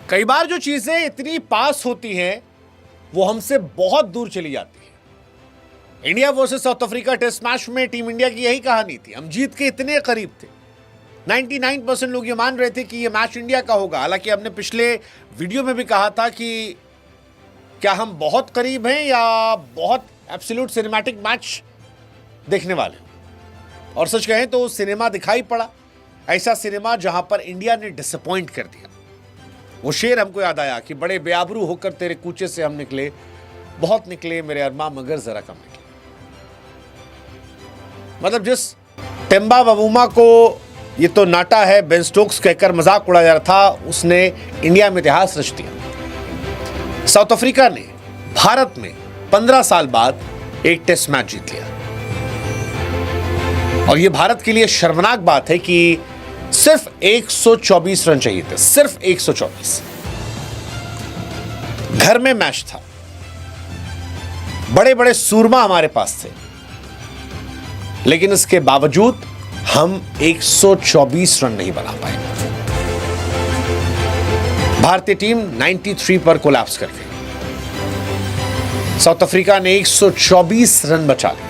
कई बार जो चीजें इतनी पास होती हैं वो हमसे बहुत दूर चली जाती है। India versus South Africa test match में टीम इंडिया की यही कहानी थी। हम जीत के इतने करीब थे, 99% लोग ये मान रहे थे कि ये मैच इंडिया का होगा। हालांकि हमने पिछले वीडियो में भी कहा था कि क्या हम बहुत करीब हैं या बहुत एब्सोल्यूट सिनेमैटिक मैच देखने वाले हैं। और सच कहें तो सिनेमा दिखाई पड़ा, ऐसा सिनेमा जहां पर इंडिया ने डिसअपॉइंट कर दिया। वो शेर हमको याद आया कि बड़े बेआबरू होकर तेरे कूचे से हम निकले, बहुत निकले मेरे अरमा मगर जरा कम निकले। मतलब जिस टेम्बा बबूमा को ये तो नाटा है बेन स्टोक्स कहकर मजाक उड़ाया जा रहा था, उसने इंडिया में इतिहास रच दिया। साउथ अफ्रीका ने भारत में 15 साल बाद एक टेस्ट मैच जीत लिया। और ये भारत के लिए शर्मनाक बात है कि सिर्फ 124 रन चाहिए थे, सिर्फ 124। घर में मैच था, बड़े बड़े सूरमा हमारे पास थे, लेकिन इसके बावजूद हम 124 रन नहीं बना पाए। भारतीय टीम 93 पर कोलैप्स कर गई। साउथ अफ्रीका ने 124 रन बचा लिए।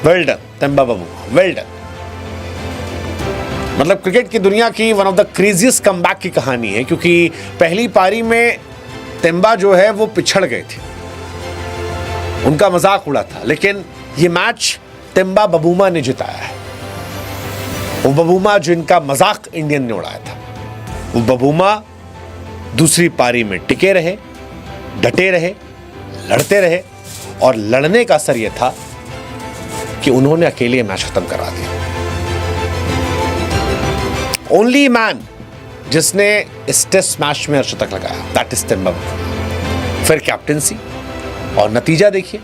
Well done Temba बबूमा, well done. मतलब क्रिकेट की दुनिया की one of the craziest comeback की कहानी है, क्योंकि पहली पारी में टेम्बा जो है वो पिछड़ गए थे, उनका मजाक उड़ा था, लेकिन ये मैच टेम्बा बबूमा ने जिताया है। वो बबूमा जिनका मजाक इंडियन ने उड़ाया था, वो बबूमा दूसरी पारी में टिके रहे, डटे रहे, लड़ते रहे, और लड़ने का असर यह था कि उन्होंने अकेले मैच खत्म करा दिया। ओनली मैन जिसने इस टेस्ट मैच में अर्धशतक लगाया, दैट इज टेम्बा बबूमा। फिर कैप्टेंसी और नतीजा देखिए।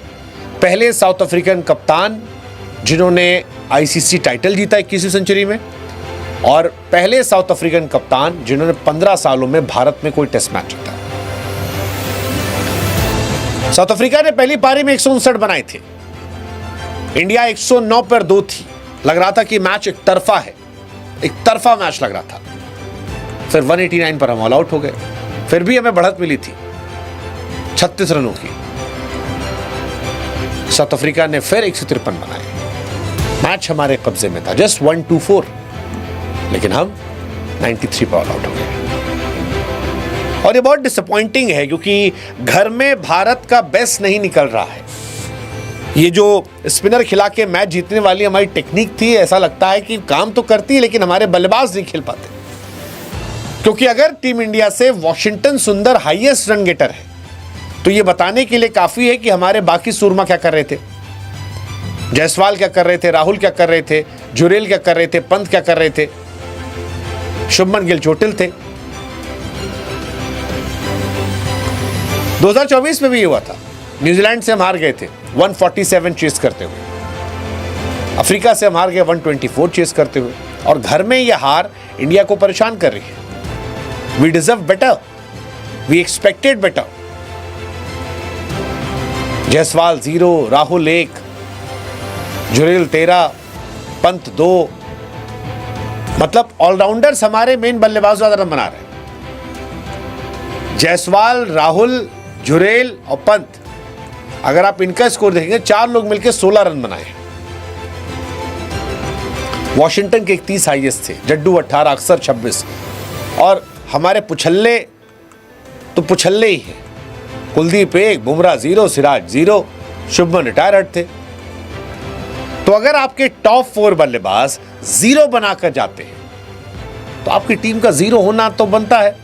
पहले साउथ अफ्रीकन कप्तान जिन्होंने आईसीसी टाइटल जीता 21वीं सेंचुरी में, और पहले साउथ अफ्रीकन कप्तान जिन्होंने 15 सालों में भारत में कोई टेस्ट मैच जीता। साउथ अफ्रीका ने पहली पारी में 159 बनाए थे, इंडिया 109 पर 2 थी। लग रहा था कि मैच एक तरफा है, एक तरफा मैच लग रहा था। फिर 189 पर हम ऑल आउट हो गए। फिर भी हमें बढ़त मिली थी 36 रनों की। साउथ अफ्रीका ने फिर 153 बनाए। मैच हमारे कब्जे में था, जस्ट 124, लेकिन हम 93 पर ऑल आउट हो गए। और ये बहुत डिसअपॉइंटिंग है, क्योंकि घर में भारत का बेस्ट नहीं निकल रहा है। ये जो स्पिनर खिला के मैच जीतने वाली हमारी टेक्निक थी, ऐसा लगता है कि काम तो करती है, लेकिन हमारे बल्लेबाज नहीं खेल पाते। क्योंकि अगर टीम इंडिया से वॉशिंगटन सुंदर हाईएस्ट रन गेटर है, तो ये बताने के लिए काफी है कि हमारे बाकी सूरमा क्या कर रहे थे। जायसवाल क्या कर रहे थे, राहुल क्या कर रहे थे, जुरेल क्या कर रहे थे, पंत क्या कर रहे थे, शुभमन गिल चोटिल थे। 2024 में भी ये हुआ था। न्यूजीलैंड से हम हार गए थे 147 चेस करते हुए, अफ्रीका से हम हार गए 124 चेस करते हुए, और घर में यह हार इंडिया को परेशान कर रही है। We deserve better, we expected better. Jaiswal 0, Rahul 1, Jurel 13, Pant 2, मतलब ऑलराउंडर्स हमारे मेन बल्लेबाज ज्यादा रन बना रहे हैं। जायसवाल, राहुल, जुरेल और पंत, अगर आप इनका स्कोर देखेंगे, 4 लोग मिलकर 16 रन बनाए। वॉशिंगटन के 31 हाईएस्ट थे, जड्डू 18, अक्सर 26, और हमारे पुछल्ले तो पुछल्ले ही हैं। कुलदीप 1, बुमराह 0, सिराज 0, शुभमन रिटायर्ड थे। तो अगर आपके टॉप 4 बल्लेबाज 0 बनाकर जाते हैं, तो आपकी टीम का 0 होना तो बनता है।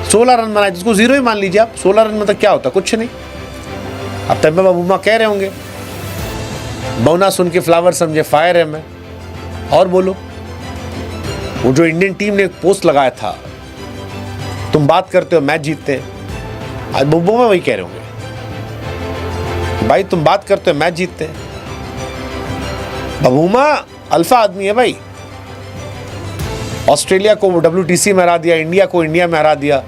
16 रन बनाए, जिसको 0 ही मान लीजिए आप। 16 रन मतलब क्या होता, कुछ नहीं। अब टेम्बा बबूमा कह रहे होंगे, बौना सुन के फ्लावर समझे फायर है मैं, और बोलो। वो जो इंडियन टीम ने एक पोस्ट लगाया था, तुम बात करते हो मैच जीतते हैं, आज बबूमा वही कह रहे होंगे, भाई तुम बात करते हो मैच जीतते हैं। बबूमा अल्फा आदमी है भाई। ऑस्ट्रेलिया को WTC में हरा दिया, इंडिया को इंडिया में हरा दिया।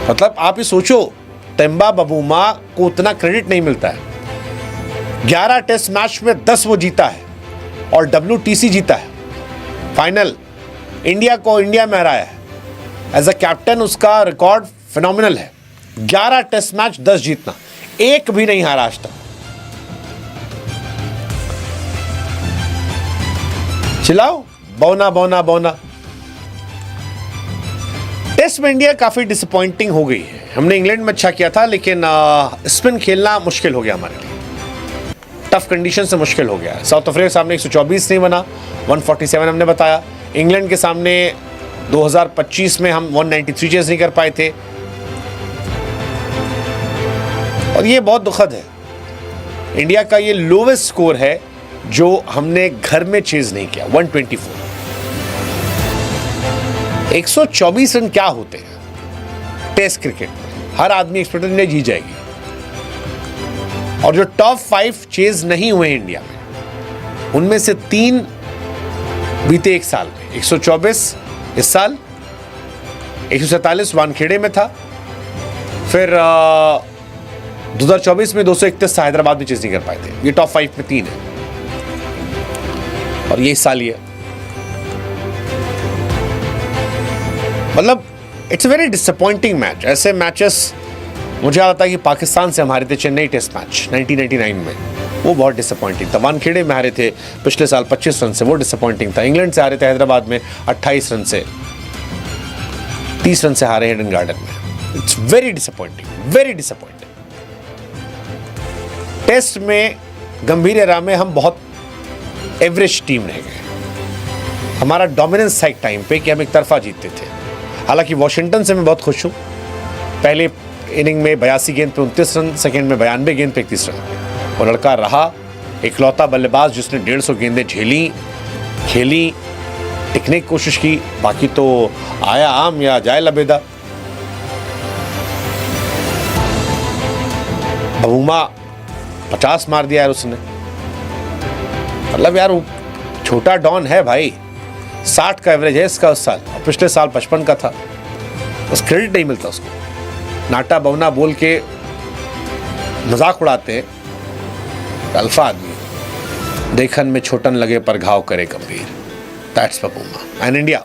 मतलब आप ही सोचो, टेम्बा बबूमा को उतना क्रेडिट नहीं मिलता है। 11 टेस्ट मैच में 10 वो जीता है, और WTC जीता है फाइनल, इंडिया को इंडिया में हराया है। एज अ कैप्टन उसका रिकॉर्ड फिनोमिनल है, 11 टेस्ट मैच 10 जीतना, एक भी नहीं हारा आज तक। चिल्लाओ, बौना बौना बौना। टेस्ट में इंडिया काफी डिसअपॉइंटिंग हो गई है। हमने इंग्लैंड में अच्छा किया था, लेकिन स्पिन खेलना मुश्किल हो गया हमारे लिए, टफ कंडीशन से मुश्किल हो गया। साउथ अफ्रीका के सामने 124 नहीं बना, 147 हमने बताया। इंग्लैंड के सामने 2025 में हम 193 चेज नहीं कर पाए थे, और ये बहुत दुखद है। इंडिया का ये लोवेस्ट स्कोर है जो हमने घर में चेज नहीं किया, 124। 124 रन क्या होते हैं टेस्ट क्रिकेट में? हर आदमी एक्सपेक्ट इंडिया जीत जाएगी, और जो टॉप 5 चेज नहीं हुए इंडिया में, उनमें से 3 बीते एक साल में। 124 इस साल, 147 वानखेड़े में था, फिर 2024 में 231 था, हैदराबाद में चेज नहीं कर पाए थे। ये टॉप 5 में 3 है, और ये इस साल ही है। मतलब it's a very disappointing match. ऐसे मैचेस मुझे याद आता है कि पाकिस्तान से हम हारे थे चेन्नई टेस्ट मैच 1999 में, वो बहुत डिसअपॉइंटिंग था। वानखेड़े में हारे थे पिछले साल 25 रन से, वो डिसअपॉइंटिंग था। इंग्लैंड से हारे थे हैदराबाद में 28 रन से, 30 रन से हारे हिडन गार्डन में। It's very disappointing, very disappointing. Test में गंभीर एरा में हम बहुत एवरेज टीम रह गए। हमारा डोमिनेंस था एक टाइम पे कि हम एक तरफा जीतते थे। हालांकि वॉशिंगटन से मैं बहुत खुश हूँ। पहले इनिंग में 82 गेंद पे 29 रन, सेकेंड में 92 गेंद पे 31 रन। वो लड़का रहा इकलौता बल्लेबाज जिसने 150 गेंदें झेली, खेली, टिकने की कोशिश की। बाकी तो आया आम या जाए लबेदा। बबूमा 50 मार दिया यार उसने। मतलब यार वो छोटा डॉन है भाई, 60 का एवरेज है इसका उस साल, और पिछले साल 55 का था। बस क्रेडिट नहीं मिलता उसको। नाटा बवना बोल के मजाक उड़ाते हैं। अल्फा आदमी, देखन में छोटन लगे पर घाव करे गंभीर। That's बबूमा and India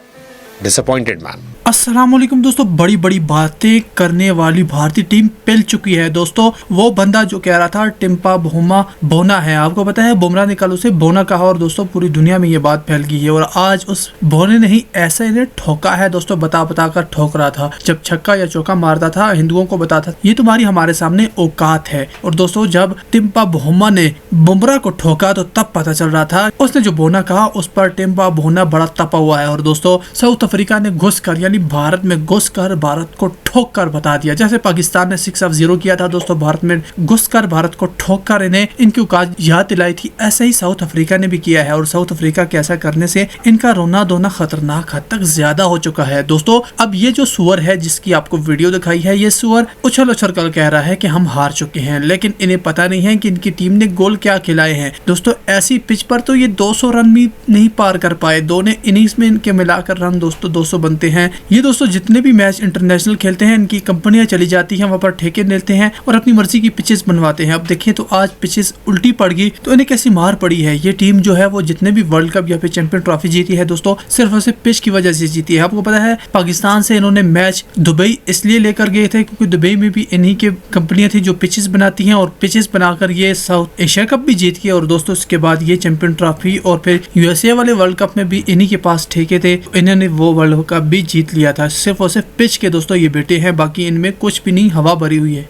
disappointed man. अस्सलाम वालेकुम दोस्तों, बड़ी बड़ी बातें करने वाली भारतीय टीम पिल चुकी है दोस्तों। वो बंदा जो कह रहा था टिम्पा बहुमा बोना है, आपको पता है बुमराह ने कल उसे बोना कहा, और दोस्तों पूरी दुनिया में ये बात फैल गई है। और आज उस बोने ने ही ऐसे इन्हें ठोका है दोस्तों, बता बता कर ठोक रहा था। जब छक्का या चौका मारता था, हिंदुओं को बताता ये तुम्हारी हमारे सामने औकात है। और दोस्तों जब टिम्पा बहुमा ने बुमराह को ठोका तो तब पता चल रहा था उसने जो बोना कहा उस पर टिम्पा बहुना बड़ा तपा हुआ है। और दोस्तों साउथ अफ्रीका ने घुस कर यानी भारत में घुसकर भारत को ठोक कर बता दिया। जैसे पाकिस्तान ने 6-0 किया था दोस्तों, भारत में घुसकर भारत को ठोक कर इन्हें इनकी औकात याद दिलाई थी, ऐसे ही साउथ अफ्रीका ने भी किया है। और साउथ अफ्रीका के ऐसा करने से इनका रोना धोना खतरनाक हद तक ज्यादा हो चुका है दोस्तों। अब ये जो सुअर है जिसकी आपको वीडियो दिखाई है, ये सुअर उछल उछल कर कह रहा है कि हम हार चुके हैं, लेकिन इन्हें पता नहीं है कि इनकी टीम ने गोल क्या खिलाए हैं दोस्तों। ऐसी पिच पर तो ये 200 रन भी नहीं पार कर पाए। दोनों इनिंग्स में इनके मिलाकर रन दोस्तों 200 बनते हैं। ये दोस्तों जितने भी मैच इंटरनेशनल खेलते हैं, इनकी कंपनियां चली जाती हैं, वहाँ पर ठेके लेते हैं और अपनी मर्जी की पिचेस बनवाते हैं। अब देखिए तो आज पिचेस उल्टी पड़ गई तो इन्हें कैसी मार पड़ी है। ये टीम जो है वो जितने भी वर्ल्ड कप या फिर चैंपियन ट्रॉफी जीती है दोस्तों, सिर्फ और सिर्फ पिच की वजह से जीती है। आपको पता है पाकिस्तान से इन्होंने मैच दुबई इसलिए लेकर गए थे क्योंकि दुबई में भी इन्हीं की कंपनियां थी जो पिचेस बनाती हैं, और पिचेस बनाकर ये साउथ एशिया कप भी जीत गए। और दोस्तों इसके बाद ये चैंपियन ट्रॉफी और फिर यूएसए वाले वर्ल्ड कप में भी इन्हीं के पास ठेके थे, इन्होंने वो वर्ल्ड कप भी जीत लिया था। सिर्फ और सिर्फ पिच के दोस्तों ये बेटे हैं, बाकी इनमें कुछ भी नहीं, हवा भरी हुई है।